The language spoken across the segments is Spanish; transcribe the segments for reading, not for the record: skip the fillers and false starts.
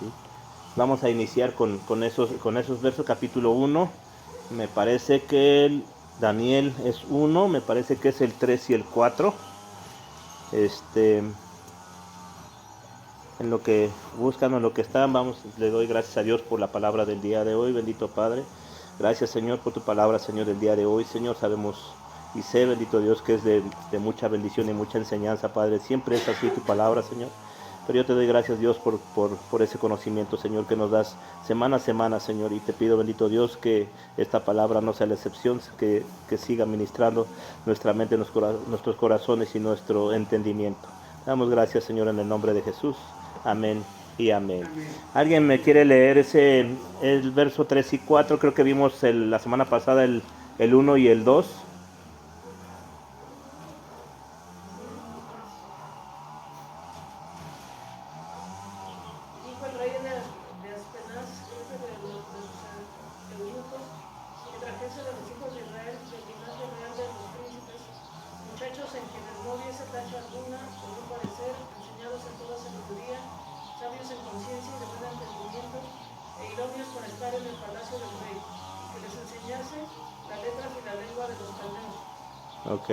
¿sí? Vamos a iniciar con esos versos, capítulo 1. Me parece que Daniel es 1, me parece que es el 3 y el 4. En lo que buscan, en lo que están, le doy gracias a Dios por la palabra del día de hoy, bendito Padre. Gracias, Señor, por tu palabra, Señor, del día de hoy. Señor, sabemos y sé, bendito Dios, que es de mucha bendición y mucha enseñanza, Padre. Siempre es así tu palabra, Señor. Pero yo te doy gracias, Dios, por ese conocimiento, Señor, que nos das semana a semana, Señor. Y te pido, bendito Dios, que esta palabra no sea la excepción, que siga ministrando nuestra mente, nuestros corazones y nuestro entendimiento. Damos gracias, Señor, en el nombre de Jesús. Amén y amén. ¿Alguien me quiere leer el verso 3 y 4? Creo que vimos la semana pasada el 1 y el 2. Dijo el rey de Aspenaz, jefe de sus eunucos, que trajese de los hijos de Israel, del linaje real de los príncipes, muchachos en quienes no hubiese tacha alguna, por un parecer, enseñados en toda sabiduría, sabios en conciencia y de buen entendimiento, e idóneos para estar en el palacio del rey, y que les enseñase las letras y la lengua de los caldeos. Ok,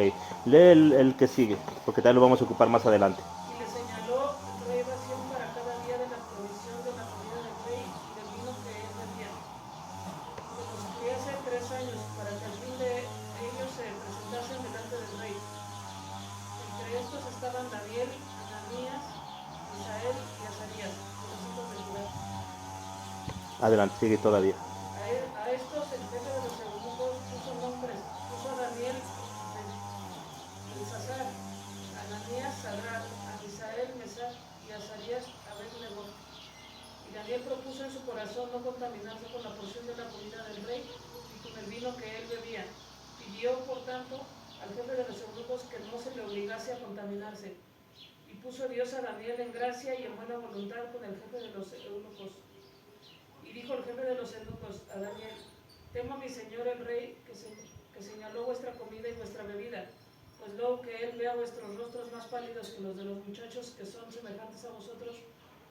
lee el que sigue, porque tal lo vamos a ocupar más adelante. Y le señaló el rey ración para cada día de la provisión de la comida del rey y del vino que él bebía, que los criase 3 años, para que al fin de ellos se presentasen delante del rey. Entre estos estaban Daniel, Ananías, Misael y Azarías, de los hijos de Judá. Adelante, sigue todavía. A estos el jefe de los eunucos puso nombres, puso a Daniel Belsasar, a Ananías Sadrach, a Misael Mesach y a Azarías Abed-Nego. Y Daniel propuso en su corazón no contaminarse con la porción de la comida del rey y con el vino que él bebía. Pidió, por tanto, al jefe de los eunucos que no se le obligase a contaminarse. Y puso Dios a Daniel en gracia y en buena voluntad con el jefe de los eunucos. Y dijo el jefe de los eunucos a Daniel: temo a mi señor el rey, que señaló vuestra comida y vuestra bebida, pues luego que él vea vuestros rostros más pálidos que los de los muchachos que son semejantes a vosotros,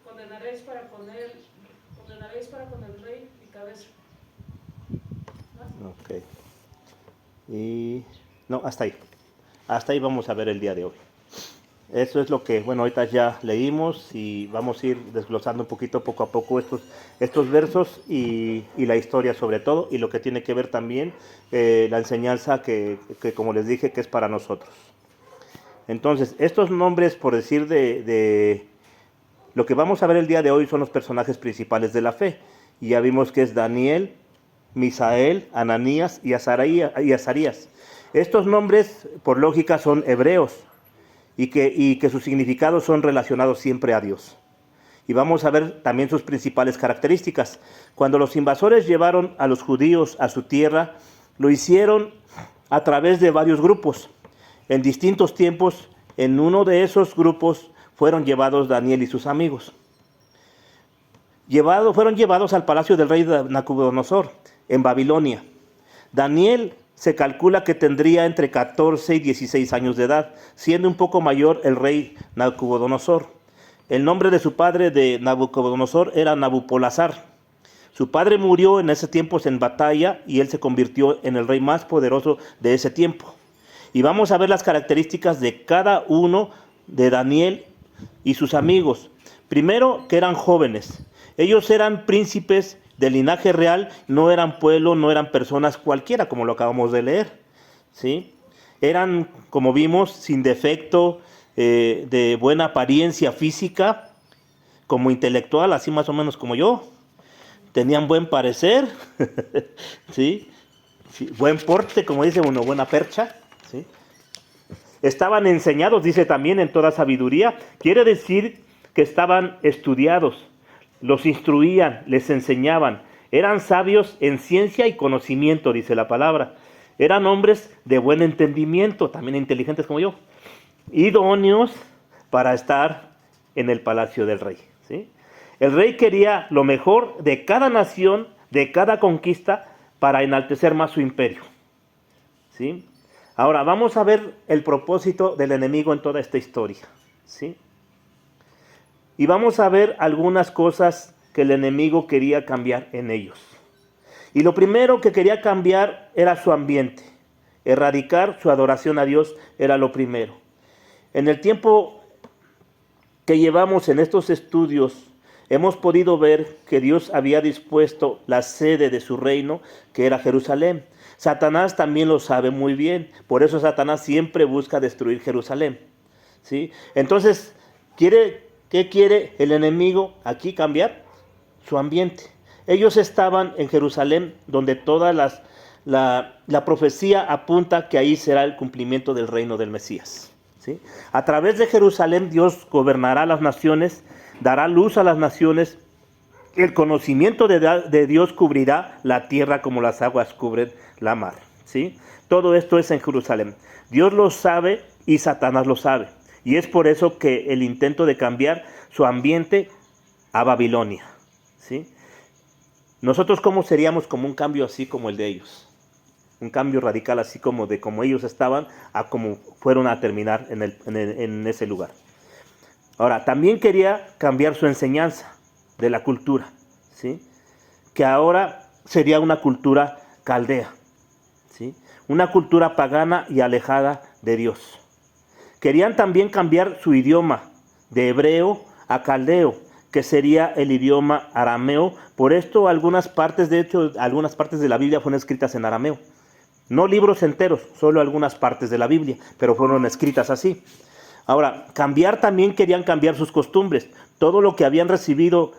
condenaréis para con el rey mi cabeza. ¿Más? Ok. Y no, hasta ahí. Hasta ahí vamos a ver el día de hoy. Eso es lo que, bueno, ahorita ya leímos y vamos a ir desglosando un poquito poco a poco estos versos y la historia sobre todo, y lo que tiene que ver también la enseñanza que como les dije, que es para nosotros. Entonces, estos nombres, por decir de lo que vamos a ver el día de hoy, son los personajes principales de la fe. Y ya vimos que es Daniel, Misael, Ananías y Azarías. Estos nombres, por lógica, son hebreos y que sus significados son relacionados siempre a Dios. Y vamos a ver también sus principales características. Cuando los invasores llevaron a los judíos a su tierra, lo hicieron a través de varios grupos. En distintos tiempos, en uno de esos grupos fueron llevados Daniel y sus amigos. Fueron llevados al palacio del rey Nabucodonosor, en Babilonia. Daniel se calcula que tendría entre 14 y 16 años de edad, siendo un poco mayor el rey Nabucodonosor. El nombre de su padre de Nabucodonosor era Nabopolassar. Su padre murió en ese tiempo en batalla y él se convirtió en el rey más poderoso de ese tiempo. Y vamos a ver las características de cada uno de Daniel y sus amigos. Primero, que eran jóvenes. Ellos eran príncipes del linaje real, no eran pueblo, no eran personas cualquiera, como lo acabamos de leer, ¿sí? Eran, como vimos, sin defecto, de buena apariencia física, como intelectual, así más o menos como yo. Tenían buen parecer, ¿sí? Sí, buen porte, como dice uno, buena percha, ¿sí? Estaban enseñados, dice también, en toda sabiduría. Quiere decir que estaban estudiados. Los instruían, les enseñaban. Eran sabios en ciencia y conocimiento, dice la palabra. Eran hombres de buen entendimiento, también inteligentes como yo. Idóneos para estar en el palacio del rey, ¿sí? El rey quería lo mejor de cada nación, de cada conquista, para enaltecer más su imperio, ¿sí? Ahora, vamos a ver el propósito del enemigo en toda esta historia, ¿sí? Y vamos a ver algunas cosas que el enemigo quería cambiar en ellos. Y lo primero que quería cambiar era su ambiente. Erradicar su adoración a Dios era lo primero. En el tiempo que llevamos en estos estudios, hemos podido ver que Dios había dispuesto la sede de su reino, que era Jerusalén. Satanás también lo sabe muy bien. Por eso Satanás siempre busca destruir Jerusalén, ¿sí? Entonces, ¿qué quiere el enemigo aquí cambiar? Su ambiente. Ellos estaban en Jerusalén, donde toda la profecía apunta que ahí será el cumplimiento del reino del Mesías, ¿sí? A través de Jerusalén Dios gobernará las naciones, dará luz a las naciones. El conocimiento de Dios cubrirá la tierra como las aguas cubren la mar, ¿sí? Todo esto es en Jerusalén. Dios lo sabe y Satanás lo sabe. Y es por eso que el intento de cambiar su ambiente a Babilonia, ¿sí? Nosotros, ¿cómo seríamos como un cambio así como el de ellos? Un cambio radical así como de como ellos estaban a como fueron a terminar en ese lugar. Ahora, también quería cambiar su enseñanza de la cultura, ¿sí? Que ahora sería una cultura caldea, ¿sí? Una cultura pagana y alejada de Dios. Querían también cambiar su idioma de hebreo a caldeo, que sería el idioma arameo. Por esto algunas partes de la Biblia fueron escritas en arameo. No libros enteros, solo algunas partes de la Biblia, pero fueron escritas así. Ahora, también querían cambiar sus costumbres. Todo lo que habían recibido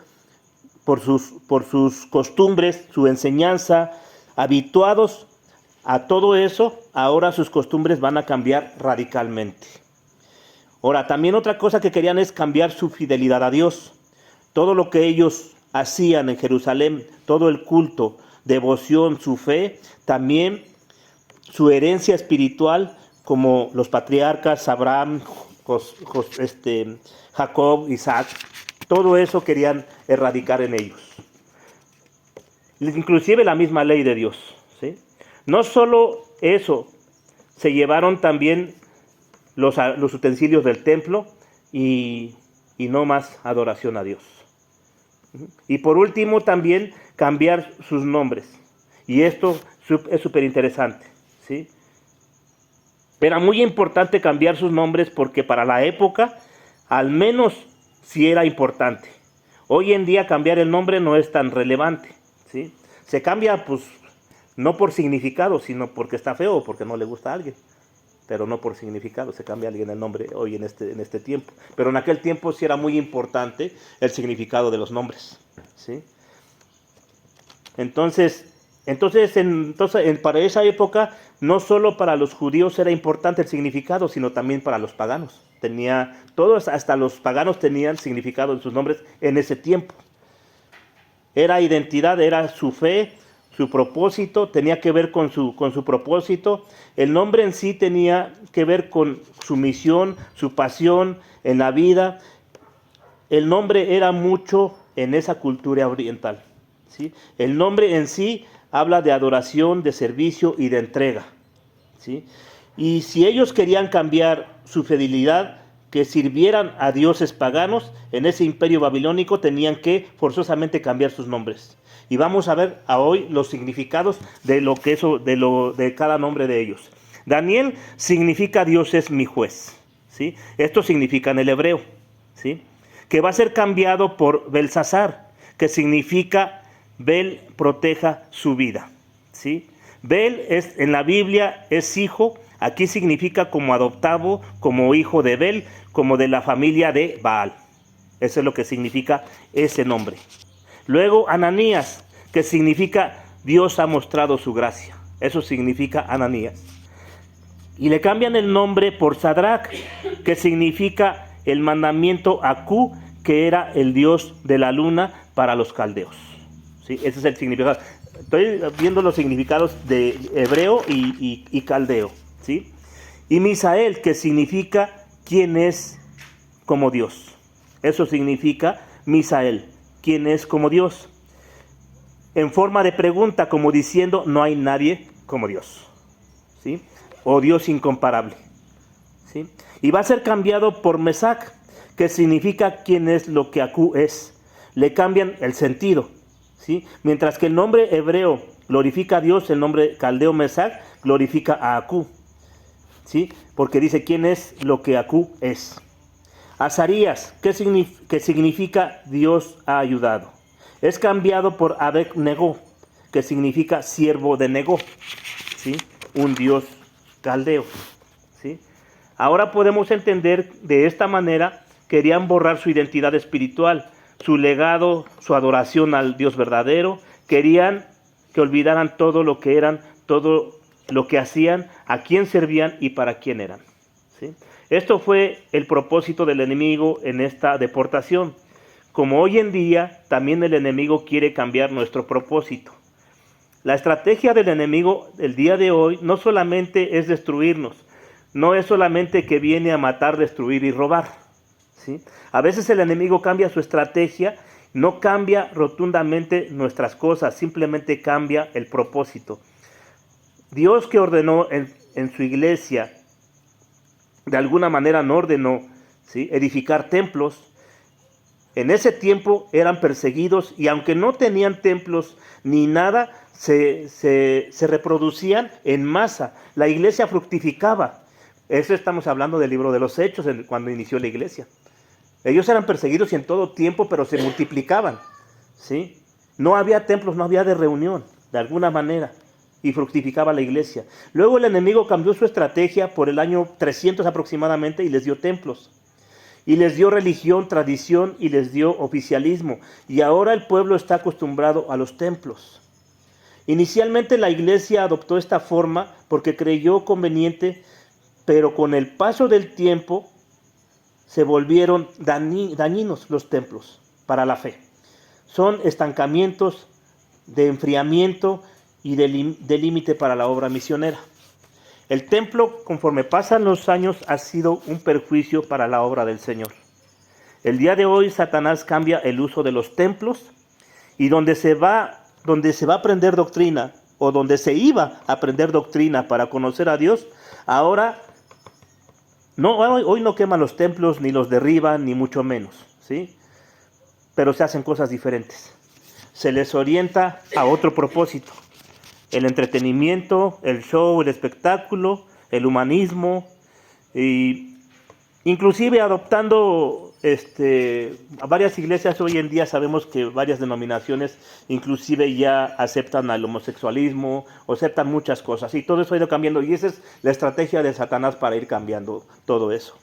por sus costumbres, su enseñanza, habituados a todo eso, ahora sus costumbres van a cambiar radicalmente. Ahora, también otra cosa que querían es cambiar su fidelidad a Dios. Todo lo que ellos hacían en Jerusalén, todo el culto, devoción, su fe, también su herencia espiritual, como los patriarcas Abraham, Jacob, Isaac, todo eso querían erradicar en ellos. Inclusive la misma ley de Dios, ¿sí? No solo eso, se llevaron también los utensilios del templo y no más adoración a Dios. Y por último también cambiar sus nombres. Y esto es súper interesante, ¿sí? Era muy importante cambiar sus nombres porque para la época, al menos sí era importante. Hoy en día cambiar el nombre no es tan relevante, ¿sí? Se cambia pues no por significado, sino porque está feo o porque no le gusta a alguien. Pero no por significado, se cambia a alguien el nombre hoy en este tiempo. Pero en aquel tiempo sí era muy importante el significado de los nombres, ¿sí? Entonces, para esa época, no solo para los judíos era importante el significado, sino también para los paganos. Todos, hasta los paganos tenían significado en sus nombres en ese tiempo. Era identidad, era su fe, su propósito, tenía que ver con su propósito. El nombre en sí tenía que ver con su misión, su pasión en la vida. El nombre era mucho en esa cultura oriental, ¿sí? El nombre en sí habla de adoración, de servicio y de entrega, ¿sí? Y si ellos querían cambiar su fidelidad, que sirvieran a dioses paganos, en ese imperio babilónico tenían que forzosamente cambiar sus nombres. Y vamos a ver hoy los significados de cada nombre de ellos. Daniel significa Dios es mi juez, ¿sí? Esto significa en el hebreo, ¿sí? Que va a ser cambiado por Belsasar, que significa Bel proteja su vida, ¿sí? Bel en la Biblia es hijo, aquí significa como adoptado, como hijo de Bel, como de la familia de Baal. Eso es lo que significa ese nombre. Luego Ananías, que significa Dios ha mostrado su gracia. Eso significa Ananías. Y le cambian el nombre por Sadrach, que significa el mandamiento Acú, que era el dios de la luna para los caldeos, ¿sí? Ese es el significado. Estoy viendo los significados de hebreo y caldeo, ¿sí? Y Misael, que significa quién es como Dios. Eso significa Misael, quién es como Dios. En forma de pregunta, como diciendo, no hay nadie como Dios, ¿sí? O Dios incomparable, ¿sí? Y va a ser cambiado por Mesac, que significa quién es lo que Acú es. le cambian el sentido, ¿sí? Mientras que el nombre hebreo glorifica a Dios, el nombre caldeo Mesach glorifica a Acú, ¿sí? Porque dice quién es lo que Acú es. Azarías, que significa Dios ha ayudado, es cambiado por Abed-Negó, que significa siervo de Negó, ¿sí? Un dios caldeo, ¿sí? Ahora podemos entender de esta manera, querían borrar su identidad espiritual, su legado, su adoración al Dios verdadero, querían que olvidaran todo lo que eran, todo lo que hacían, a quién servían y para quién eran, ¿sí? Esto fue el propósito del enemigo en esta deportación. Como hoy en día, también el enemigo quiere cambiar nuestro propósito. La estrategia del enemigo el día de hoy no solamente es destruirnos, no es solamente que viene a matar, destruir y robar, ¿sí? A veces el enemigo cambia su estrategia, no cambia rotundamente nuestras cosas, simplemente cambia el propósito. Dios, que ordenó en su iglesia, de alguna manera no ordenó, ¿sí?, edificar templos. En ese tiempo eran perseguidos y aunque no tenían templos ni nada, se reproducían en masa. La iglesia fructificaba. Eso estamos hablando del libro de los Hechos, cuando inició la iglesia. Ellos eran perseguidos y en todo tiempo, pero se multiplicaban, ¿sí? No había templos, no había de reunión, de alguna manera, y fructificaba la iglesia. Luego el enemigo cambió su estrategia por el año 300 aproximadamente y les dio templos. Y les dio religión, tradición y les dio oficialismo. Y ahora el pueblo está acostumbrado a los templos. Inicialmente la iglesia adoptó esta forma porque creyó conveniente, pero con el paso del tiempo se volvieron dañinos los templos para la fe. Son estancamientos de enfriamiento y de límite para la obra misionera. El templo, conforme pasan los años, ha sido un perjuicio para la obra del Señor. El día de hoy Satanás cambia el uso de los templos y donde se va a aprender doctrina o donde se iba a aprender doctrina para conocer a Dios, ahora hoy no queman los templos, ni los derriban, ni mucho menos, ¿sí? Pero se hacen cosas diferentes. Se les orienta a otro propósito. El entretenimiento, el show, el espectáculo, el humanismo, y inclusive adoptando a varias iglesias hoy en día sabemos que varias denominaciones inclusive ya aceptan al homosexualismo, o aceptan muchas cosas, y todo eso ha ido cambiando, y esa es la estrategia de Satanás para ir cambiando todo eso.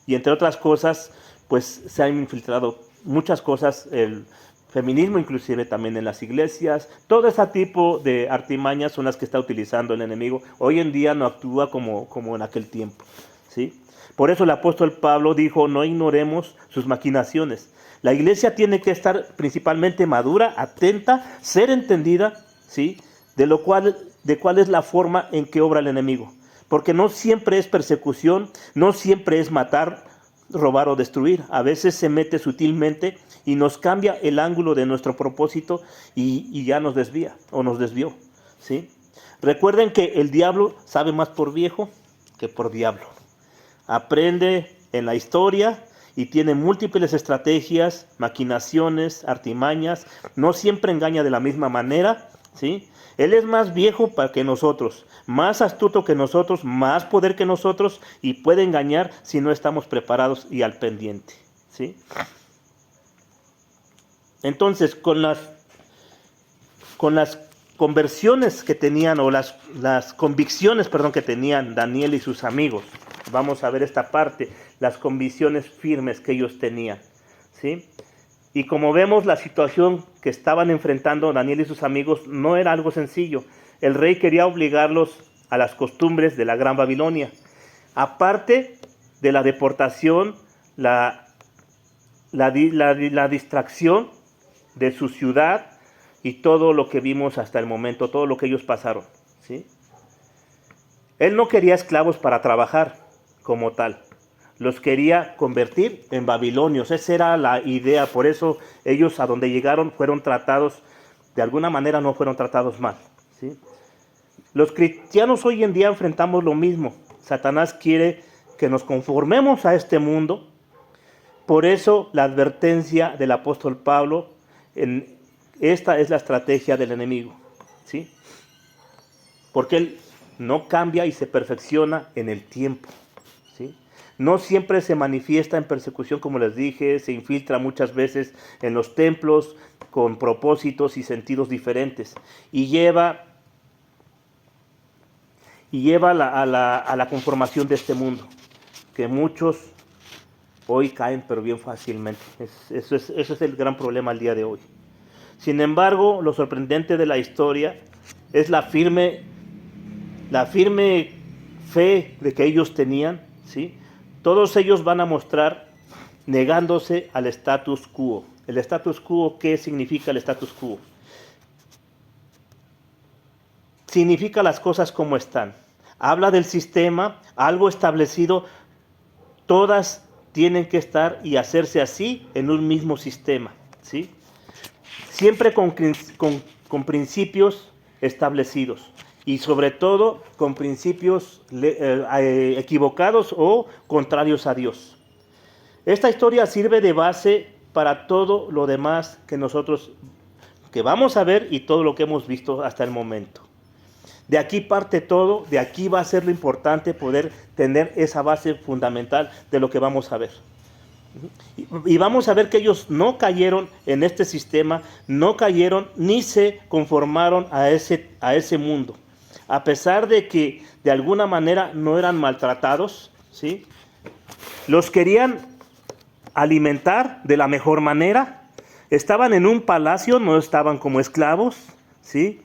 Y entre otras cosas, pues se han infiltrado muchas cosas, el feminismo inclusive también en las iglesias, todo ese tipo de artimañas son las que está utilizando el enemigo. Hoy en día no actúa como en aquel tiempo, ¿sí? Por eso el apóstol Pablo dijo, no ignoremos sus maquinaciones. La iglesia tiene que estar principalmente madura, atenta, ser entendida, ¿sí?, de cuál es la forma en que obra el enemigo. Porque no siempre es persecución, no siempre es matar, robar o destruir. A veces se mete sutilmente y nos cambia el ángulo de nuestro propósito y ya nos desvía o nos desvió, ¿sí? Recuerden que el diablo sabe más por viejo que por diablo. Aprende en la historia y tiene múltiples estrategias, maquinaciones, artimañas. No siempre engaña de la misma manera, ¿sí? Él es más viejo que nosotros, más astuto que nosotros, más poder que nosotros, y puede engañar si no estamos preparados y al pendiente, ¿sí? Entonces, con las conversiones que tenían, o las convicciones, que tenían Daniel y sus amigos, vamos a ver esta parte, las convicciones firmes que ellos tenían, ¿sí? Y como vemos, la situación que estaban enfrentando Daniel y sus amigos no era algo sencillo. El rey quería obligarlos a las costumbres de la Gran Babilonia. Aparte de la deportación, la distracción de su ciudad y todo lo que vimos hasta el momento, todo lo que ellos pasaron, ¿sí? Él no quería esclavos para trabajar como tal. Los quería convertir en babilonios. Esa era la idea. Por eso ellos, a donde llegaron, fueron tratados, de alguna manera no fueron tratados mal, ¿sí? Los cristianos hoy en día enfrentamos lo mismo. Satanás quiere que nos conformemos a este mundo, Por eso la advertencia del apóstol Pablo, esta es la estrategia del enemigo, ¿sí? Porque él no cambia y se perfecciona en el tiempo, ¿sí? No siempre se manifiesta en persecución, como les dije, se infiltra muchas veces en los templos con propósitos y sentidos diferentes y lleva a la conformación de este mundo, que muchos hoy caen, pero bien fácilmente. Eso es el gran problema al día de hoy. Sin embargo, lo sorprendente de la historia es la firme fe de que ellos tenían, ¿sí? Todos ellos van a mostrar negándose al status quo. El status quo, ¿qué significa el status quo? Significa las cosas como están. Habla del sistema, algo establecido, todas tienen que estar y hacerse así en un mismo sistema, ¿sí? Siempre con principios establecidos y sobre todo con principios equivocados o contrarios a Dios. Esta historia sirve de base para todo lo demás que vamos a ver y todo lo que hemos visto hasta el momento. De aquí parte todo, de aquí va a ser lo importante poder tener esa base fundamental de lo que vamos a ver. Y vamos a ver que ellos no cayeron en este sistema, no cayeron ni se conformaron a ese mundo. A pesar de que de alguna manera no eran maltratados, ¿sí? Los querían alimentar de la mejor manera. Estaban en un palacio, no estaban como esclavos, ¿sí?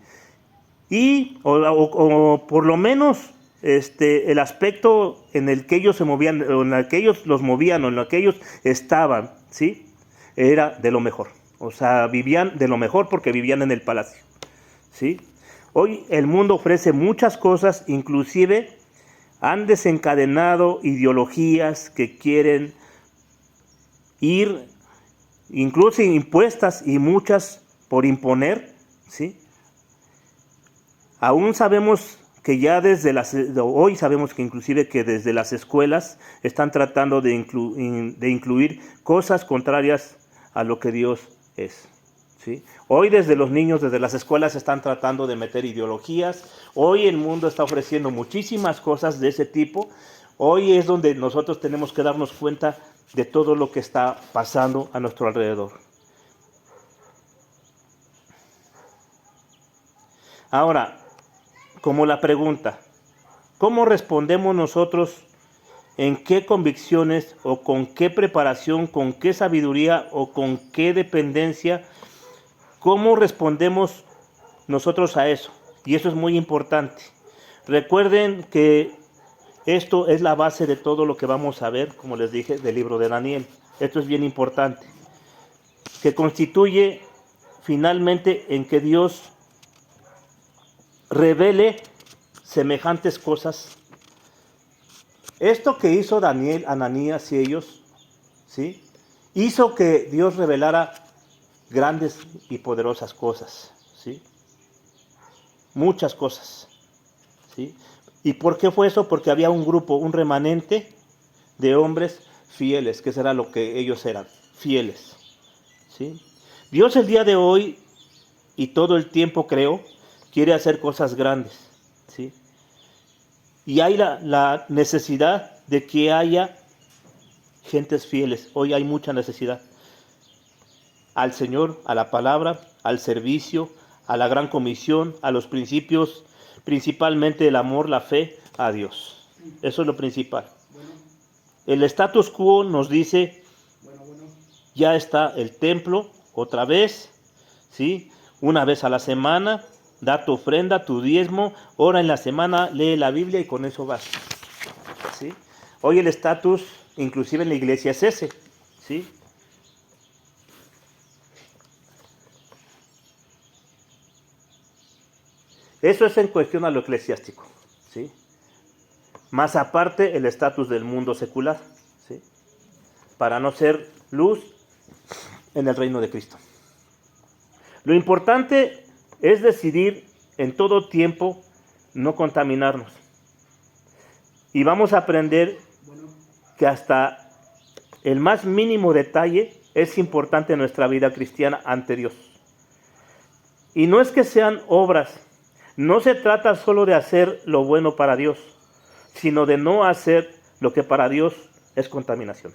O por lo menos el aspecto en el que ellos se movían, en el que ellos los movían, o en el que ellos estaban, ¿sí? Era de lo mejor. O sea, vivían de lo mejor porque vivían en el palacio, ¿sí? Hoy el mundo ofrece muchas cosas, inclusive han desencadenado ideologías que quieren ir, incluso impuestas y muchas por imponer, ¿sí? Aún sabemos que ya hoy sabemos que inclusive que desde las escuelas están tratando de incluir cosas contrarias a lo que Dios es, ¿sí? Hoy desde los niños, desde las escuelas están tratando de meter ideologías. Hoy el mundo está ofreciendo muchísimas cosas de ese tipo. Hoy es donde nosotros tenemos que darnos cuenta de todo lo que está pasando a nuestro alrededor. Ahora, como la pregunta, ¿cómo respondemos nosotros? ¿En qué convicciones o con qué preparación, con qué sabiduría o con qué dependencia? ¿Cómo respondemos nosotros a eso? Y eso es muy importante. Recuerden que esto es la base de todo lo que vamos a ver, como les dije, del libro de Daniel. Esto es bien importante, que constituye finalmente en que Dios revele semejantes cosas. Esto que hizo Daniel, Ananías y ellos, ¿sí? Hizo que Dios revelara grandes y poderosas cosas, ¿sí? Muchas cosas, ¿sí? ¿Y por qué fue eso? Porque había un grupo, un remanente de hombres fieles, que será lo que ellos eran, fieles, ¿sí? Dios el día de hoy y todo el tiempo, creo, quiere hacer cosas grandes, ¿sí? Y hay la necesidad de que haya gentes fieles. Hoy hay mucha necesidad al Señor, a la palabra, al servicio, a la gran comisión, a los principios, principalmente el amor, la fe, a Dios. Eso es lo principal. El status quo nos dice, ya está el templo otra vez, ¿sí? Una vez a la semana, da tu ofrenda, tu diezmo, ora en la semana, lee la Biblia y con eso vas, ¿sí? Hoy el estatus, inclusive en la iglesia, es ese, ¿sí? Eso es en cuestión a lo eclesiástico, ¿sí? Más aparte el estatus del mundo secular, ¿sí? Para no ser luz en el reino de Cristo. Lo importante es decidir en todo tiempo no contaminarnos. Y vamos a aprender que hasta el más mínimo detalle es importante en nuestra vida cristiana ante Dios. Y no es que sean obras, no se trata solo de hacer lo bueno para Dios, sino de no hacer lo que para Dios es contaminación.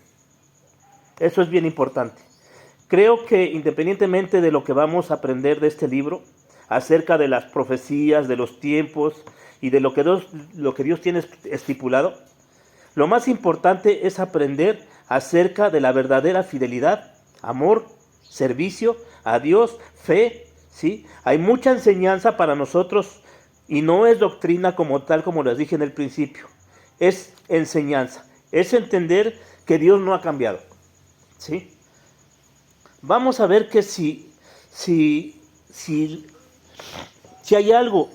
Eso es bien importante. Creo que independientemente de lo que vamos a aprender de este libro, acerca de las profecías, de los tiempos y de lo que Dios tiene estipulado, lo más importante es aprender acerca de la verdadera fidelidad, amor, servicio a Dios, fe, ¿sí? Hay mucha enseñanza para nosotros y no es doctrina como tal, como les dije en el principio. Es enseñanza, es entender que Dios no ha cambiado, ¿sí? Vamos a ver que si hay algo,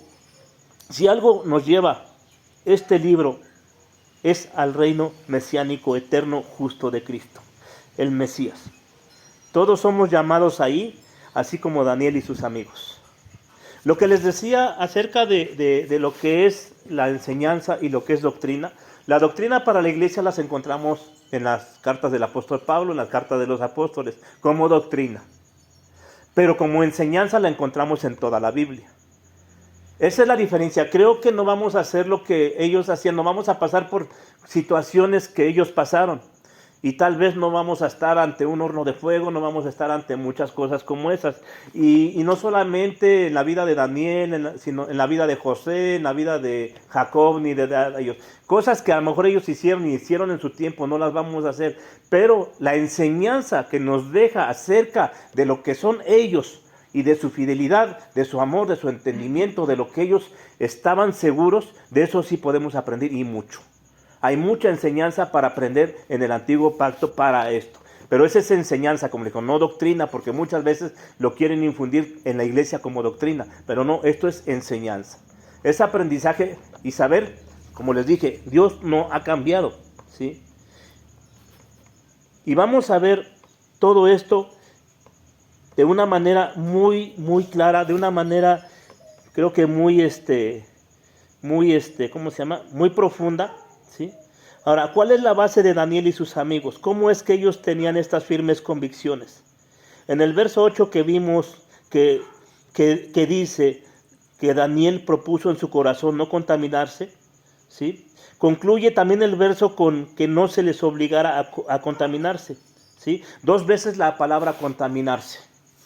si algo nos lleva este libro, es al reino mesiánico eterno justo de Cristo, el Mesías. Todos somos llamados ahí, así como Daniel y sus amigos. Lo que les decía acerca de lo que es la enseñanza y lo que es doctrina, la doctrina para la iglesia las encontramos en las cartas del apóstol Pablo, en las cartas de los apóstoles, como doctrina. Pero como enseñanza la encontramos en toda la Biblia. Esa es la diferencia. Creo que no vamos a hacer lo que ellos hacían, no vamos a pasar por situaciones que ellos pasaron. Y tal vez no vamos a estar ante un horno de fuego, no vamos a estar ante muchas cosas como esas. Y no solamente en la vida de Daniel, sino en la vida de José, en la vida de Jacob, ni de ellos. Cosas que a lo mejor ellos hicieron y hicieron en su tiempo, no las vamos a hacer. Pero la enseñanza que nos deja acerca de lo que son ellos y de su fidelidad, de su amor, de su entendimiento, de lo que ellos estaban seguros, de eso sí podemos aprender y mucho. Hay mucha enseñanza para aprender en el antiguo pacto para esto. Pero esa es enseñanza, como le digo, no doctrina, porque muchas veces lo quieren infundir en la iglesia como doctrina. Pero no, esto es enseñanza. Es aprendizaje y saber, como les dije, Dios no ha cambiado, ¿sí? Y vamos a ver todo esto de una manera muy, muy clara, de una manera, creo que muy, ¿cómo se llama? Muy profunda. ¿Sí? Ahora, ¿cuál es la base de Daniel y sus amigos? ¿Cómo es que ellos tenían estas firmes convicciones? En el verso 8 que vimos que dice que Daniel propuso en su corazón no contaminarse, ¿sí? Concluye también el verso con que no se les obligara a contaminarse, ¿sí? 2 veces la palabra contaminarse,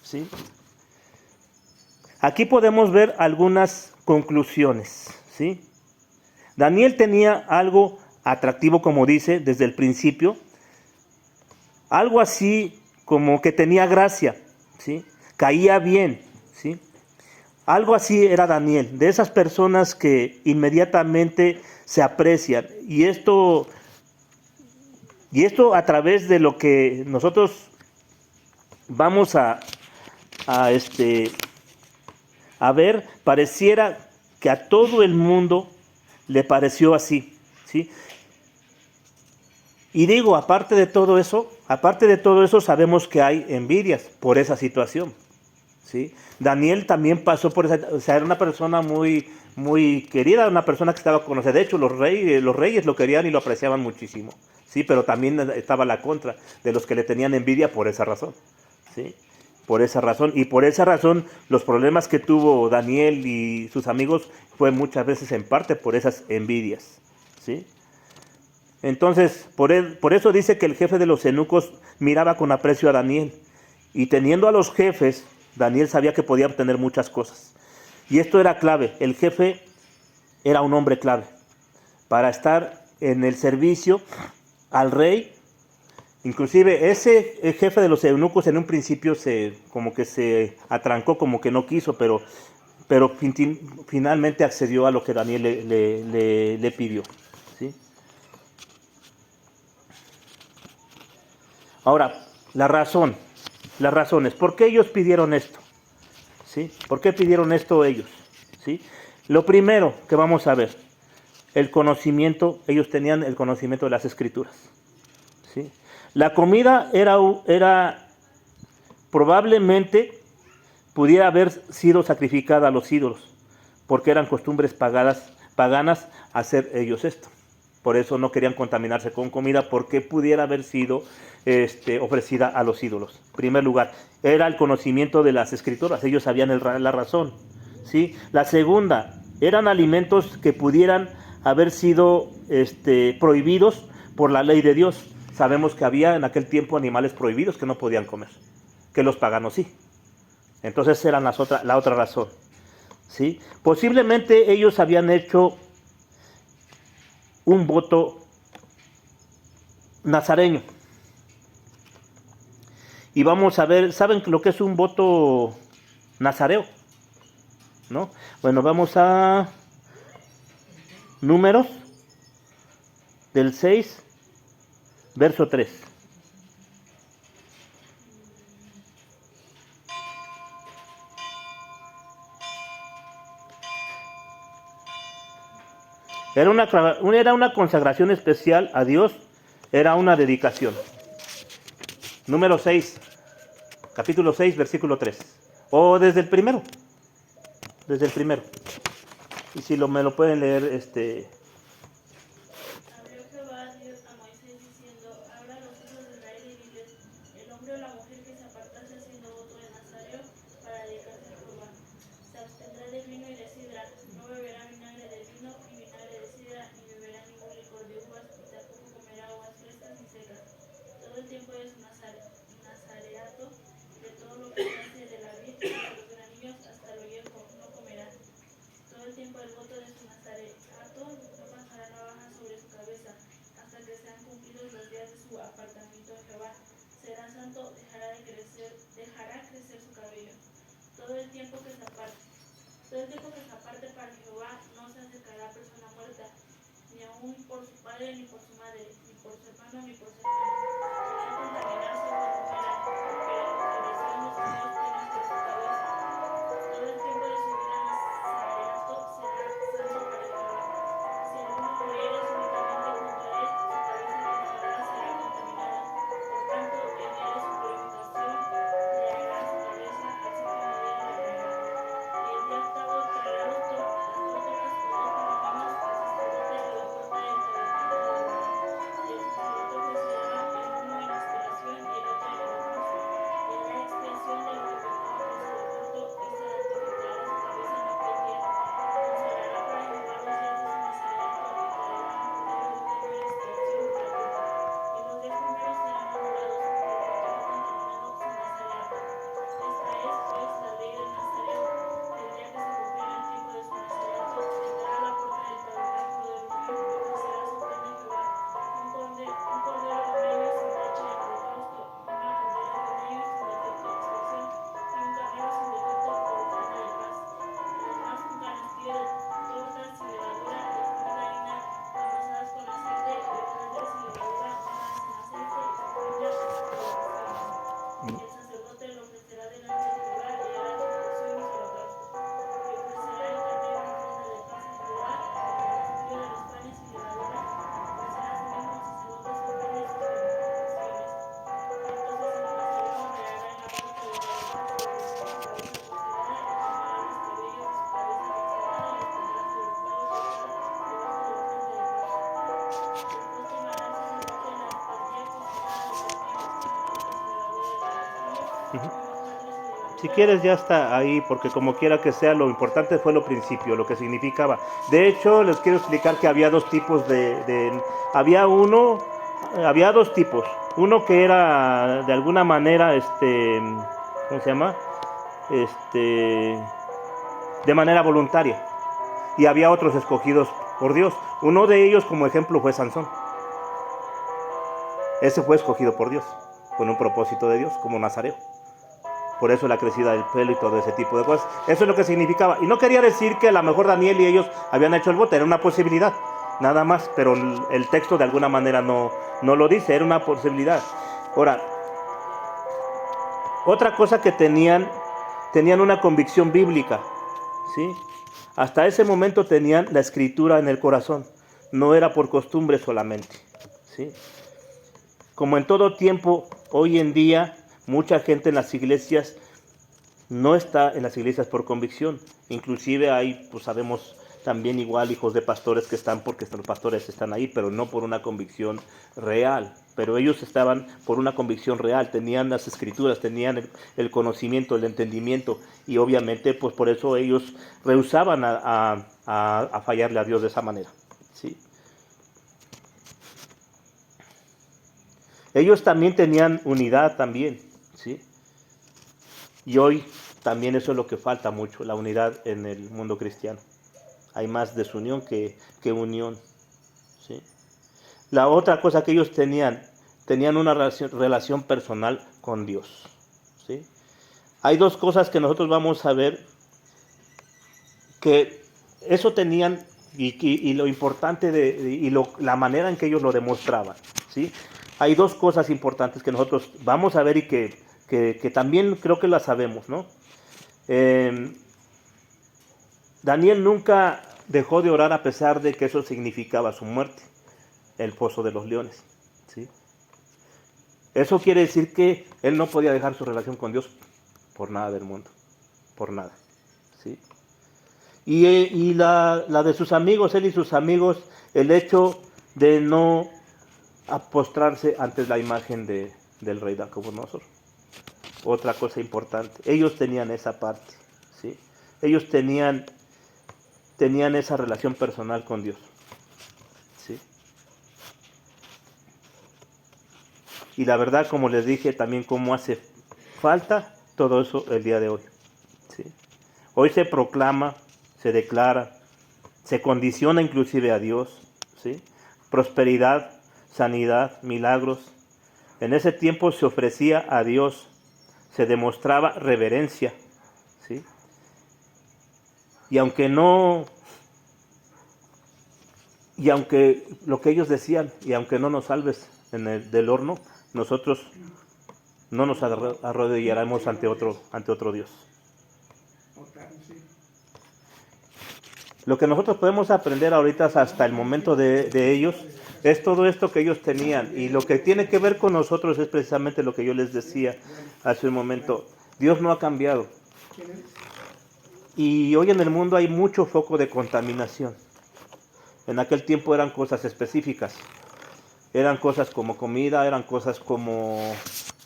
¿sí? Aquí podemos ver algunas conclusiones, ¿sí? Daniel tenía algo atractivo, como dice, desde el principio. Algo así como que tenía gracia, ¿sí? Caía bien, ¿sí? Algo así era Daniel, de esas personas que inmediatamente se aprecian. Y esto a través de lo que nosotros vamos a ver, pareciera que a todo el mundo le pareció así, ¿sí? Y digo, aparte de todo eso, sabemos que hay envidias por esa situación, ¿sí? Daniel también pasó por esa, o sea, era una persona muy, muy querida, una persona que estaba conocida. De hecho, los reyes lo querían y lo apreciaban muchísimo, ¿sí? Pero también estaba la contra de los que le tenían envidia por esa razón, ¿sí? Por esa razón, y por esa razón los problemas que tuvo Daniel y sus amigos fue muchas veces en parte por esas envidias, ¿sí? Entonces, por eso dice que el jefe de los eunucos miraba con aprecio a Daniel, y teniendo a los jefes, Daniel sabía que podía obtener muchas cosas. Y esto era clave, el jefe era un hombre clave para estar en el servicio al rey. Inclusive ese jefe de los eunucos en un principio como que se atrancó, como que no quiso, pero finalmente accedió a lo que Daniel le pidió, ¿sí? Ahora, las razones, ¿por qué ellos pidieron esto? ¿Sí? ¿Por qué pidieron esto ellos? ¿Sí? Lo primero que vamos a ver, el conocimiento, ellos tenían el conocimiento de las Escrituras, ¿sí? La comida era probablemente pudiera haber sido sacrificada a los ídolos, porque eran costumbres paganas hacer ellos esto, Por eso no querían contaminarse con comida porque pudiera haber sido ofrecida a los ídolos. En primer lugar, era el conocimiento de las escrituras, ellos sabían la razón. ¿Sí? La segunda, eran alimentos que pudieran haber sido prohibidos por la ley de Dios. Sabemos que había en aquel tiempo animales prohibidos que no podían comer, que los paganos sí. Entonces eran la otra razón. ¿Sí? Posiblemente ellos habían hecho un voto nazareño. Y vamos a ver, ¿saben lo que es un voto nazareo? ¿No? Bueno, vamos a Números del 6, verso 3. Era una consagración especial a Dios, era una dedicación. Número 6, capítulo 6, versículo 3. O desde el primero. Desde el primero. Y si me lo pueden leer, Habló Jehová Dios a Moisés diciendo: habla a los hijos de Israel y diles: el hombre o la mujer que se apartase haciendo voto de nazareo para dedicarse a Jehová, se abstendrá del vino y de sidra, no beberá vinagre de vino ni vinagre de sidra, ni beberá ningún licor de uvas, y tampoco comerá uvas frescas ni secas. Todo el tiempo de su nazareato, de todo lo que nace de la vid, de los granillos hasta lo viejo, no comerá. Todo el tiempo del voto de su nazareato no pasará navaja sobre su cabeza, hasta que sean cumplidos los días de su apartamiento de Jehová. Será santo, dejará crecer su cabello. Todo el tiempo que se aparte para Jehová, no se acercará a persona muerta, ni aun por su padre, ni por su madre, ni por su hermano, ni por su hermana. Podrá contaminarse con comida, pero la congregación los judíos tienen sobre su cabeza. Todo el tiempo de su vida nazareato será santo para Jehová. Si alguno muriere súbitamente junto a él, su cabeza resbalará, será contaminada. Por tanto, en día de su purificación, traerá su cabeza al sitio donde debe de traerla. Y el día octavo traerá las tórtolas o 2 palominos al sacerdote a la puerta del tabernáculo de Jehová. Y el sacerdote ofrecerá el uno en expiación y el otro en holocausto. Y hará expiación de lo que pecó a causa del culto, y se santificará su cabeza en aquel día. Consagrará para Jehová los días de su nazareato, y traerá un cordero de un año en expiación por el culto. Y los 10 primeros serán anulados, por cuanto no contaminado su nazareato. Esta es, pues, la ley del nazareo. El día que se cumpliera el tiempo de su nazareato, vendrá a la puerta del tabernáculo de Rubén y ofrecerá su ofrenda a Jehová: un cordero de un año sin tacha en holocausto, una cordera de un año sin defecto en expiación, y un carnero sin defecto por ofrenda de paz. Además, un canastillo de tortas sin levadura, de flor de harina amasadas con aceite, y hojaldres sin levadura bañadas en aceite, y su puña por libaciones. Y el sacerdote lo ofrecerá delante de Jehová, y hará su porción y su holocausto. Y ofrecerá el carnero en ofrenda de paz a Jehová, y el canastillo de los panes sin levadura. Ofrecerá asimismo al sacerdote su ofrenda y sus purificaciones. Entonces el nazareo arreará en la puerta del tabernáculo de Rubén su cabeza consagrada, y tomará los cabellos de su cabeza consagrada y los pondrá sobre el fuego que está debajo de la ofrenda de paz. Después tomará el sacerdote la espadilla cocinada de la que no tiene tortas sin levadura del canastillo, con hojaldres sin Si levadura. quieres ya está ahí, porque como quiera que sea, lo importante fue lo principio, lo que significaba. De hecho, les quiero explicar que había dos tipos había dos tipos. Uno que era de alguna manera, ¿cómo se llama? De manera voluntaria. Y había otros escogidos por Dios. Uno de ellos, como ejemplo, fue Sansón. Ese fue escogido por Dios, con un propósito de Dios, como nazareo. Por eso la crecida del pelo y todo ese tipo de cosas. Eso es lo que significaba. Y no quería decir que a lo mejor Daniel y ellos habían hecho el voto. Era una posibilidad, nada más. Pero el texto de alguna manera no lo dice. Era una posibilidad. Ahora, otra cosa que tenían una convicción bíblica, ¿sí? Hasta ese momento tenían la escritura en el corazón. No era por costumbre solamente, ¿sí? Como en todo tiempo, hoy en día, mucha gente en las iglesias no está en las iglesias por convicción. Inclusive hay, pues sabemos, también igual hijos de pastores que están porque los pastores están ahí, pero no por una convicción real. Pero ellos estaban por una convicción real, tenían las escrituras, tenían el conocimiento, el entendimiento, y obviamente pues por eso ellos rehusaban a fallarle a Dios de esa manera, ¿sí? Ellos también tenían unidad también, ¿sí? Y hoy también eso es lo que falta mucho, la unidad en el mundo cristiano. Hay más desunión que unión, ¿sí? La otra cosa que ellos tenían una relación personal con Dios, ¿sí? Hay dos cosas que nosotros vamos a ver que eso tenían y lo importante la manera en que ellos lo demostraban, ¿sí? Hay dos cosas importantes que nosotros vamos a ver y que también creo que las sabemos, ¿no? Daniel nunca dejó de orar a pesar de que eso significaba su muerte, el foso de los leones, ¿sí? Eso quiere decir que él no podía dejar su relación con Dios por nada del mundo, por nada, ¿sí? Y la de sus amigos, él y sus amigos, el hecho de no postrarse ante la imagen del rey Nabucodonosor. Otra cosa importante, ellos tenían esa parte, ¿sí? Ellos tenían esa relación personal con Dios, ¿sí? Y la verdad, como les dije, también cómo hace falta todo eso el día de hoy, ¿sí? Hoy se proclama, se declara, se condiciona inclusive a Dios, ¿sí? Prosperidad, sanidad, milagros. En ese tiempo se ofrecía a Dios, se demostraba reverencia, ¿sí? Y aunque lo que ellos decían, y aunque no nos salves del horno, nosotros no nos arrodillaremos ante otro Dios. Lo que nosotros podemos aprender ahorita hasta el momento de ellos es todo esto que ellos tenían, y lo que tiene que ver con nosotros es precisamente lo que yo les decía hace un momento. Dios no ha cambiado, y hoy en el mundo hay mucho foco de contaminación. En aquel tiempo eran cosas específicas, eran cosas como comida, eran cosas como...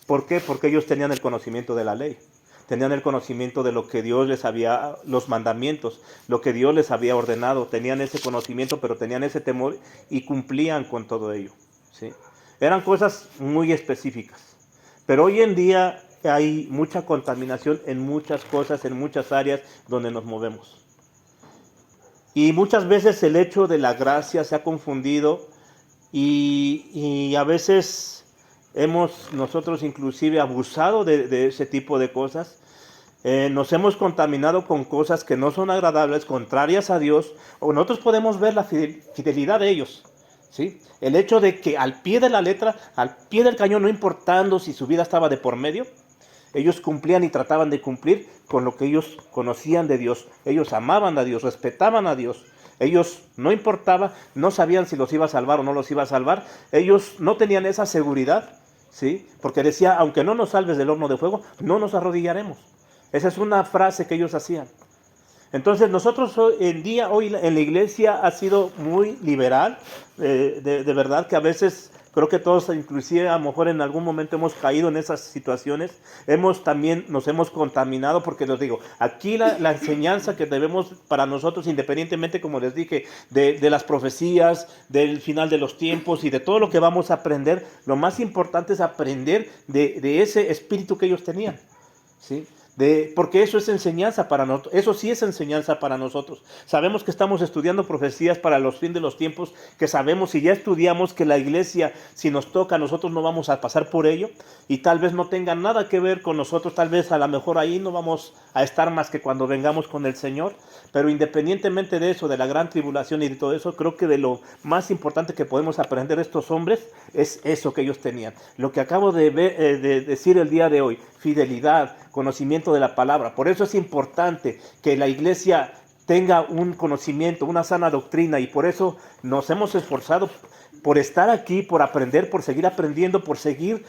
¿Por qué? Porque ellos tenían el conocimiento de la ley, tenían el conocimiento de lo que Dios les había, los mandamientos, lo que Dios les había ordenado, tenían ese conocimiento, pero tenían ese temor y cumplían con todo ello, ¿sí? Eran cosas muy específicas, pero hoy en día hay mucha contaminación en muchas cosas, en muchas áreas donde nos movemos. Y muchas veces el hecho de la gracia se ha confundido y a veces hemos nosotros inclusive abusado de ese tipo de cosas. Nos hemos contaminado con cosas que no son agradables, contrarias a Dios, o nosotros podemos ver la fidelidad de ellos, ¿sí? El hecho de que al pie de la letra, al pie del cañón, no importando si su vida estaba de por medio, ellos cumplían y trataban de cumplir con lo que ellos conocían de Dios. Ellos amaban a Dios, respetaban a Dios. Ellos no importaba, no sabían si los iba a salvar o no los iba a salvar. Ellos no tenían esa seguridad, ¿sí? Porque decía, aunque no nos salves del horno de fuego, no nos arrodillaremos. Esa es una frase que ellos hacían. Entonces nosotros hoy en la iglesia ha sido muy liberal, de verdad que a veces creo que todos, inclusive a lo mejor en algún momento hemos caído en esas situaciones, nos hemos contaminado, porque les digo, aquí la enseñanza que debemos para nosotros, independientemente, como les dije, de las profecías, del final de los tiempos y de todo lo que vamos a aprender, lo más importante es aprender de ese espíritu que ellos tenían, ¿sí? Porque eso es enseñanza para nosotros, eso sí es enseñanza para nosotros. Sabemos que estamos estudiando profecías para los fines de los tiempos, que sabemos y ya estudiamos que la iglesia, si nos toca, nosotros no vamos a pasar por ello, y tal vez no tenga nada que ver con nosotros, tal vez a lo mejor ahí no vamos a estar más que cuando vengamos con el Señor. Pero independientemente de eso, de la gran tribulación y de todo eso, creo que de lo más importante que podemos aprender de estos hombres es eso que ellos tenían. Lo que acabo de decir el día de hoy, fidelidad, conocimiento de la palabra. Por eso es importante que la iglesia tenga un conocimiento, una sana doctrina, y por eso nos hemos esforzado por estar aquí, por aprender, por seguir aprendiendo, por seguir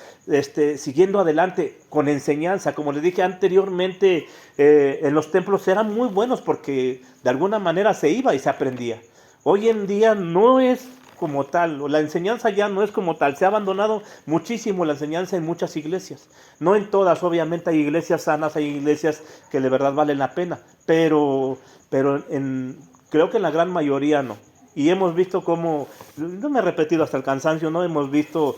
siguiendo adelante con enseñanza. Como les dije anteriormente, en los templos eran muy buenos porque de alguna manera se iba y se aprendía. Hoy en día no es como tal, o la enseñanza ya no es como tal. Se ha abandonado muchísimo la enseñanza en muchas iglesias. No en todas, obviamente hay iglesias sanas, hay iglesias que de verdad valen la pena, pero creo que en la gran mayoría no. Y hemos visto cómo, no me he repetido hasta el cansancio, no hemos visto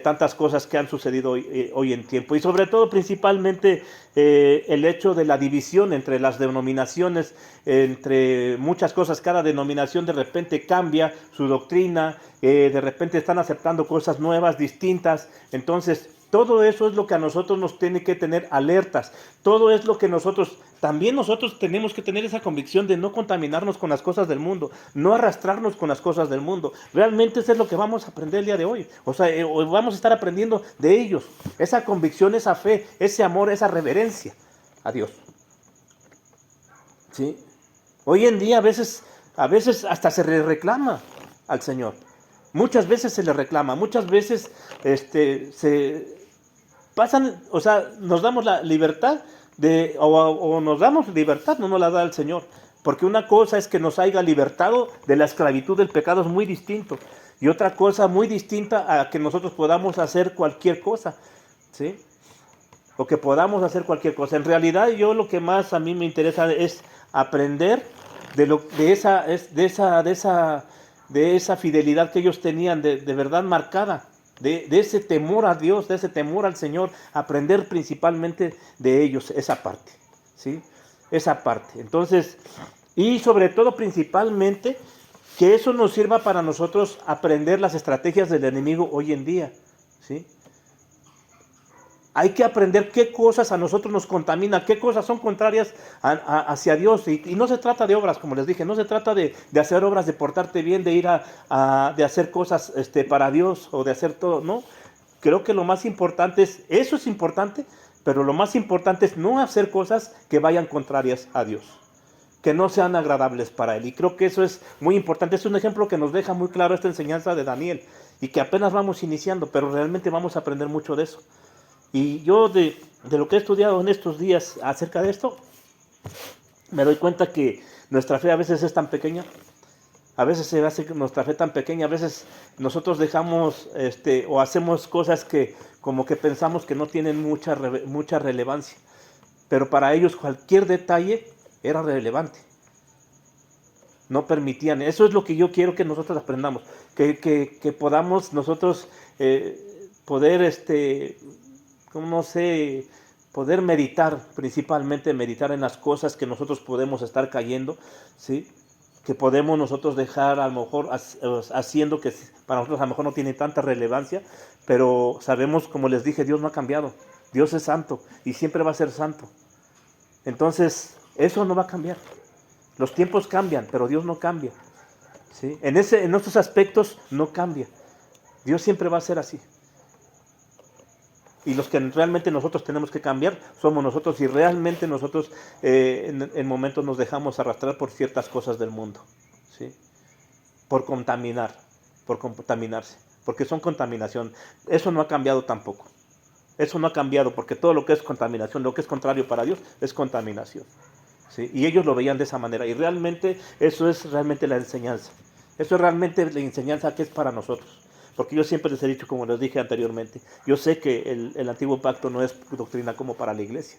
tantas cosas que han sucedido hoy en tiempo. Y sobre todo, principalmente, el hecho de la división entre las denominaciones, entre muchas cosas. Cada denominación de repente cambia su doctrina, de repente están aceptando cosas nuevas, distintas. Entonces, todo eso es lo que a nosotros nos tiene que tener alertas. Todo es lo que también nosotros tenemos que tener esa convicción de no contaminarnos con las cosas del mundo, no arrastrarnos con las cosas del mundo. Realmente eso es lo que vamos a aprender el día de hoy. O sea, vamos a estar aprendiendo de ellos. Esa convicción, esa fe, ese amor, esa reverencia a Dios. ¿Sí? Hoy en día a veces hasta se le reclama al Señor. Muchas veces se le reclama, muchas veces se pasan, o sea, nos damos la libertad o nos damos libertad, no nos la da el Señor. Porque una cosa es que nos haya libertado de la esclavitud del pecado, es muy distinto. Y otra cosa muy distinta a que nosotros podamos hacer cualquier cosa, ¿sí? O que podamos hacer cualquier cosa. En realidad, yo lo que más a mí me interesa es aprender de esa fidelidad que ellos tenían, de verdad marcada. De ese temor a Dios, de ese temor al Señor, aprender principalmente de ellos esa parte, ¿sí? Esa parte. Entonces, y sobre todo principalmente, que eso nos sirva para nosotros aprender las estrategias del enemigo hoy en día, ¿sí? Hay que aprender qué cosas a nosotros nos contaminan, qué cosas son contrarias hacia Dios. Y no se trata de obras, como les dije, no se trata de hacer obras, de portarte bien, de ir de hacer cosas para Dios o de hacer todo, ¿no? Creo que lo más importante eso es importante, pero lo más importante es no hacer cosas que vayan contrarias a Dios, que no sean agradables para Él. Y creo que eso es muy importante. Es un ejemplo que nos deja muy claro esta enseñanza de Daniel y que apenas vamos iniciando, pero realmente vamos a aprender mucho de eso. Y yo de lo que he estudiado en estos días acerca de esto, me doy cuenta que nuestra fe a veces es tan pequeña, a veces se hace nuestra fe tan pequeña, a veces nosotros dejamos o hacemos cosas que como que pensamos que no tienen mucha relevancia, pero para ellos cualquier detalle era relevante. No permitían, eso es lo que yo quiero que nosotros aprendamos, que podamos nosotros poder no sé, poder meditar, principalmente meditar en las cosas que nosotros podemos estar cayendo, ¿sí? Que podemos nosotros dejar a lo mejor haciendo que para nosotros a lo mejor no tiene tanta relevancia, pero sabemos, como les dije, Dios no ha cambiado, Dios es santo y siempre va a ser santo. Entonces, eso no va a cambiar. Los tiempos cambian, pero Dios no cambia, ¿sí? En estos aspectos no cambia. Dios siempre va a ser así. Y los que realmente nosotros tenemos que cambiar somos nosotros, y realmente nosotros en momentos nos dejamos arrastrar por ciertas cosas del mundo, ¿sí? Por contaminarse, porque son contaminación. Eso no ha cambiado tampoco. Eso no ha cambiado, porque todo lo que es contaminación, lo que es contrario para Dios, es contaminación, ¿sí? Y ellos lo veían de esa manera, y realmente eso es realmente la enseñanza. Eso es realmente la enseñanza que es para nosotros. Porque yo siempre les he dicho, como les dije anteriormente, yo sé que el antiguo pacto no es doctrina como para la iglesia.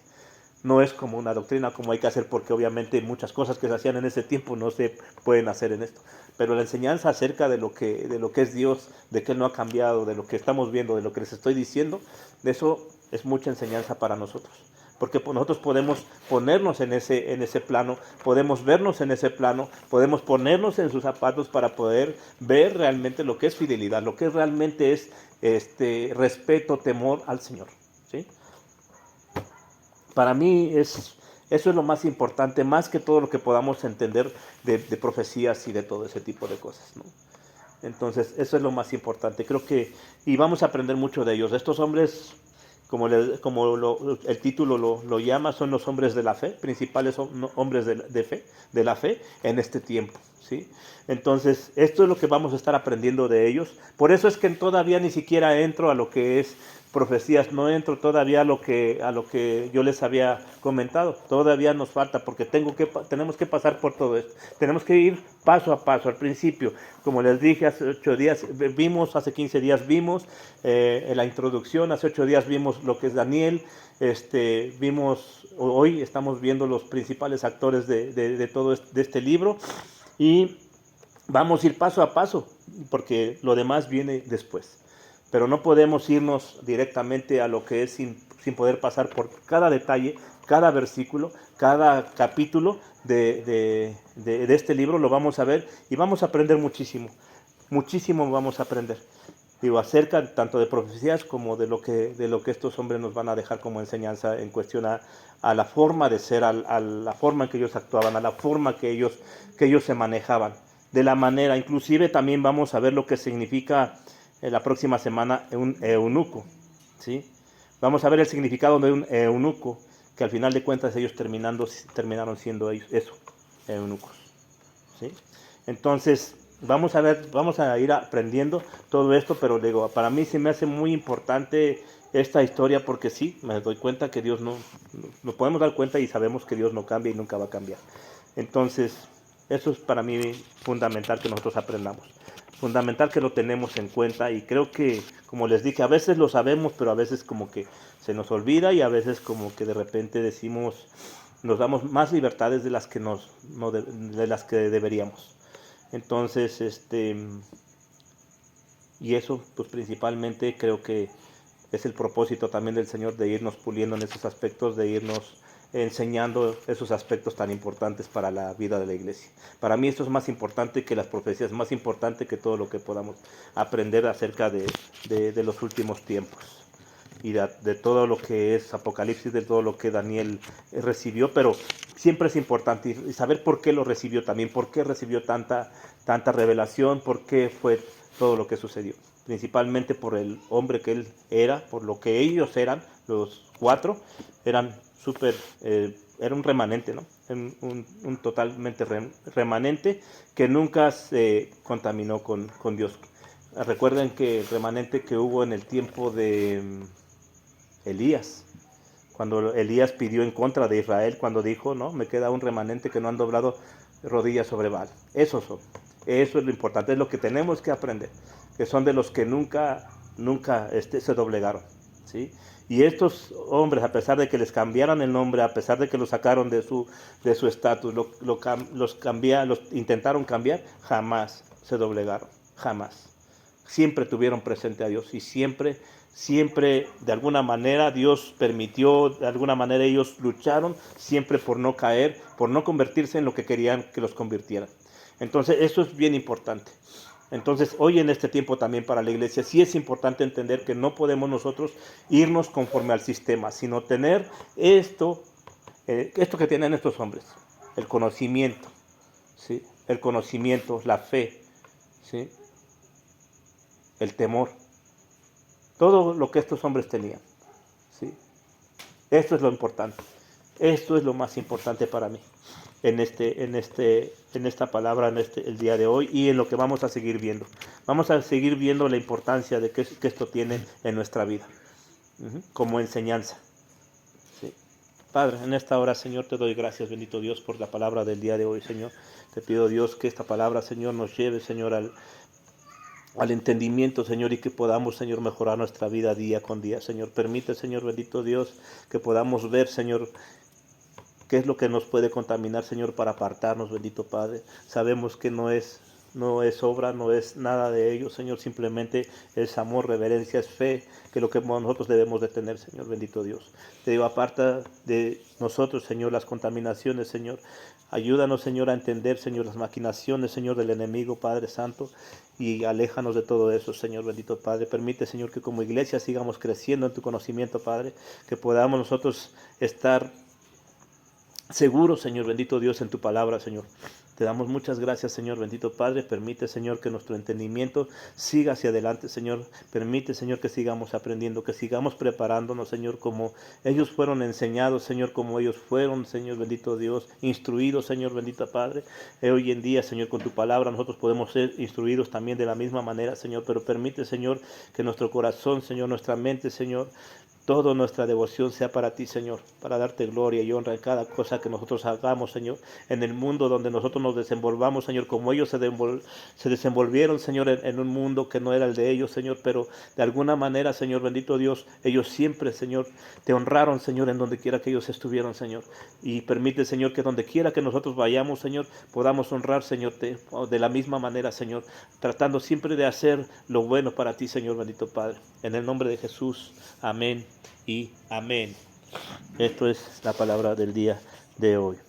No es como una doctrina como hay que hacer, porque obviamente muchas cosas que se hacían en ese tiempo no se pueden hacer en esto. Pero la enseñanza acerca de lo que es Dios, de que Él no ha cambiado, de lo que estamos viendo, de lo que les estoy diciendo, de eso es mucha enseñanza para nosotros. Porque nosotros podemos ponernos en ese plano, podemos vernos en ese plano, podemos ponernos en sus zapatos para poder ver realmente lo que es fidelidad, lo que realmente es respeto, temor al Señor, ¿sí? Para mí eso es lo más importante, más que todo lo que podamos entender de profecías y de todo ese tipo de cosas, ¿no? Entonces, eso es lo más importante. Creo que, y vamos a aprender mucho de ellos. Estos hombres el título lo llama, son los hombres de la fe, principales hombres de la fe en este tiempo, ¿sí? Entonces, esto es lo que vamos a estar aprendiendo de ellos. Por eso es que todavía ni siquiera entro a lo que es profecías, no entro todavía a lo que yo les había comentado. Todavía nos falta, porque tenemos que pasar por todo esto. Tenemos que ir paso a paso. Al principio, como les dije, hace 8 días hace 15 días vimos en la introducción, hace 8 días vimos lo que es Daniel, hoy estamos viendo los principales actores de todo este libro, y vamos a ir paso a paso, porque lo demás viene después. Pero no podemos irnos directamente a lo que es sin poder pasar por cada detalle, cada versículo, cada capítulo de este libro. Lo vamos a ver y vamos a aprender muchísimo. Muchísimo vamos a aprender. Digo, acerca tanto de profecías como de lo que estos hombres nos van a dejar como enseñanza en cuestión a la forma de ser, a la forma en que ellos actuaban, a la forma que ellos se manejaban. De la manera, inclusive también vamos a ver lo que significa la próxima semana un eunuco, ¿sí? Vamos a ver el significado de un eunuco, que al final de cuentas ellos terminaron siendo eso, eunucos, ¿sí? Entonces, vamos a ir aprendiendo todo esto, pero digo, para mí se me hace muy importante esta historia, porque sí, me doy cuenta que Dios nos podemos dar cuenta y sabemos que Dios no cambia y nunca va a cambiar. Entonces, eso es para mí fundamental que nosotros aprendamos. Fundamental que lo tenemos en cuenta, y creo que, como les dije, a veces lo sabemos, pero a veces como que se nos olvida, y a veces como que de repente nos damos más libertades de las que de las que deberíamos. Entonces, y eso pues principalmente creo que es el propósito también del Señor, de irnos puliendo en esos aspectos, de irnos enseñando esos aspectos tan importantes para la vida de la iglesia. Para mí esto es más importante que las profecías, más importante que todo lo que podamos aprender acerca de los últimos tiempos, y de todo lo que es Apocalipsis, de todo lo que Daniel recibió. Pero siempre es importante y saber por qué lo recibió también, por qué recibió tanta revelación, por qué fue todo lo que sucedió. Principalmente por el hombre que él era, por lo que ellos eran, los 4, era un remanente, ¿no? Un totalmente remanente que nunca se contaminó con Dios. Recuerden que el remanente que hubo en el tiempo de Elías, cuando Elías pidió en contra de Israel, cuando dijo, no, me queda un remanente que no han doblado rodillas sobre Baal. Eso es lo importante, es lo que tenemos que aprender, que son de los que nunca se doblegaron, ¿sí? Y estos hombres, a pesar de que les cambiaran el nombre, a pesar de que los sacaron de su estatus, los intentaron cambiar, jamás se doblegaron, jamás. Siempre tuvieron presente a Dios, y siempre de alguna manera Dios permitió, de alguna manera ellos lucharon siempre por no caer, por no convertirse en lo que querían que los convirtieran. Entonces eso es bien importante. Entonces hoy en este tiempo también para la iglesia sí es importante entender que no podemos nosotros irnos conforme al sistema, sino tener esto que tienen estos hombres, el conocimiento, ¿sí? El conocimiento, la fe, ¿sí? El temor, todo lo que estos hombres tenían, ¿sí? Esto es lo importante, esto es lo más importante para mí en esta palabra, el día de hoy, y en lo que vamos a seguir viendo. Vamos a seguir viendo la importancia de que esto tiene en nuestra vida, como enseñanza, ¿sí? Padre, en esta hora, Señor, te doy gracias, bendito Dios, por la palabra del día de hoy, Señor. Te pido, Dios, que esta palabra, Señor, nos lleve, Señor, al entendimiento, Señor, y que podamos, Señor, mejorar nuestra vida día con día, Señor. Permite, Señor, bendito Dios, que podamos ver, Señor, qué es lo que nos puede contaminar, Señor, para apartarnos, bendito Padre. Sabemos que no es obra, no es nada de ello, Señor, simplemente es amor, reverencia, es fe, que lo que nosotros debemos de tener, Señor, bendito Dios. Te digo, aparta de nosotros, Señor, las contaminaciones, Señor. Ayúdanos, Señor, a entender, Señor, las maquinaciones, Señor, del enemigo, Padre Santo, y aléjanos de todo eso, Señor, bendito Padre. Permite, Señor, que como iglesia sigamos creciendo en tu conocimiento, Padre, que podamos nosotros estar seguros, Señor, bendito Dios, en tu palabra, Señor. Te damos muchas gracias, Señor, bendito Padre. Permite, Señor, que nuestro entendimiento siga hacia adelante, Señor. Permite, Señor, que sigamos aprendiendo, que sigamos preparándonos, Señor, como ellos fueron enseñados, Señor, como ellos fueron, Señor, bendito Dios, instruidos, Señor, bendito Padre. Hoy en día, Señor, con tu palabra nosotros podemos ser instruidos también de la misma manera, Señor, pero permite, Señor, que nuestro corazón, Señor, nuestra mente, Señor, toda nuestra devoción sea para ti, Señor, para darte gloria y honra en cada cosa que nosotros hagamos, Señor, en el mundo donde nosotros nos desenvolvamos, Señor, como ellos se desenvolvieron, Señor, en un mundo que no era el de ellos, Señor, pero de alguna manera, Señor, bendito Dios, ellos siempre, Señor, te honraron, Señor, en donde quiera que ellos estuvieron, Señor, y permite, Señor, que donde quiera que nosotros vayamos, Señor, podamos honrar, Señor, de la misma manera, Señor, tratando siempre de hacer lo bueno para ti, Señor, bendito Padre, en el nombre de Jesús, amén y amén. Esto es la palabra del día de hoy.